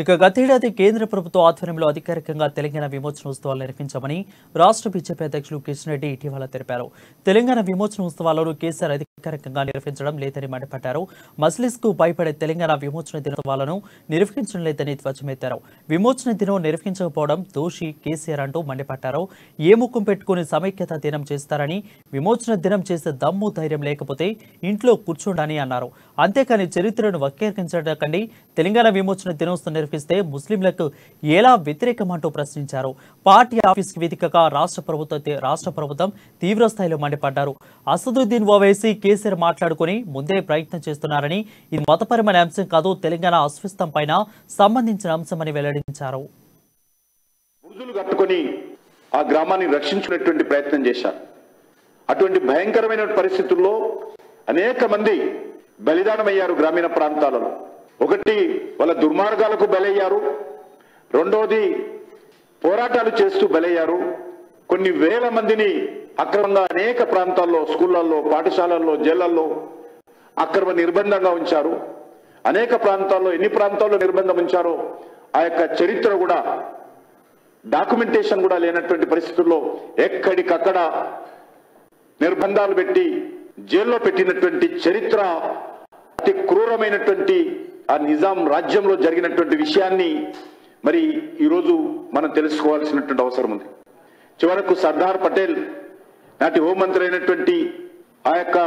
ఇక గతేడాది కేంద్ర ప్రభుత్వ ఆధ్వర్యంలో అధికారికంగా తెలంగాణ విమోచన ఉత్సవాలు నిర్వహించామని రాష్ట్ర బీజేపీ అధ్యక్షులు కిషన్ రెడ్డి ఇటీవల తెలిపారు. తెలంగాణ విమోచన ఉత్సవాలను కేసీఆర్ అధికారికంగా నిర్వహించడం లేదని మండిపడ్డారు. మజ్లిస్ కు భయపడే తెలంగాణ విమోచన దినోత్సవాలను నిర్వహించడం లేదని ధ్వజమెత్తారు. విమోచన దినం నిర్వహించకపోవడం దోషి కేసీఆర్ అంటూ మండిపడ్డారు. ఏ ముఖం పెట్టుకుని సమైక్యత దినం చేస్తారని, విమోచన దినం చేసే దమ్ము ధైర్యం లేకపోతే ఇంట్లో కూర్చోండని అన్నారు. అంతేకాని చరిత్రను వక్రీకరించకండి, తెలంగాణ విమోచన దినోత్సవం నిర్వహిస్తే ముస్లింలకు ఎలా వ్యతిరేకమంటూ ప్రశ్నించారు. పార్టీ ఆఫీస్ వేదికగా రాష్ట్ర ప్రభుత్వం తీవ్ర స్థాయిలో మండిపడ్డారు. అసదుద్దీన్ ఓవైసీ కేసీఆర్ మాట్లాడుకుని ముందే ప్రయత్నం చేస్తున్నారని, ఇది మతపరమైన అంశం కాదు, తెలంగాణ అస్వస్థం పైన సంబంధించిన అంశమని వెల్లడించారు. బురుజులు కట్టుకొని ఆ గ్రామాన్ని రక్షించుకునేటువంటి ప్రయత్నం చేశారు. అటువంటి భయంకరమైన పరిస్థితుల్లో అనేక మంది బలిదానమయ్యారు. గ్రామీణ ప్రాంతాలలో ఒకటి వాళ్ళ దుర్మార్గాలకు బలయ్యారు, రెండోది పోరాటాలు చేస్తూ బలయ్యారు. కొన్ని వేల మందిని అక్రమంగా అనేక ప్రాంతాల్లో, స్కూళ్లలో, పాఠశాలల్లో, జైళ్లలో అక్రమ నిర్బంధంగా ఉంచారు. అనేక ప్రాంతాల్లో, ఎన్ని ప్రాంతాల్లో నిర్బంధం ఉంచారో ఆ యొక్క చరిత్ర కూడా, డాక్యుమెంటేషన్ కూడా లేనటువంటి పరిస్థితుల్లో ఎక్కడికక్కడ నిర్బంధాలు పెట్టి జైల్లో పెట్టినటువంటి చరిత్ర, అతి క్రూరమైనటువంటి ఆ నిజాం రాజ్యంలో జరిగినటువంటి విషయాన్ని మరి ఈరోజు మనం తెలుసుకోవాల్సినటువంటి అవసరం ఉంది. చివరకు సర్దార్ పటేల్ నాటి హోంమంత్రి అయినటువంటి ఆ యొక్క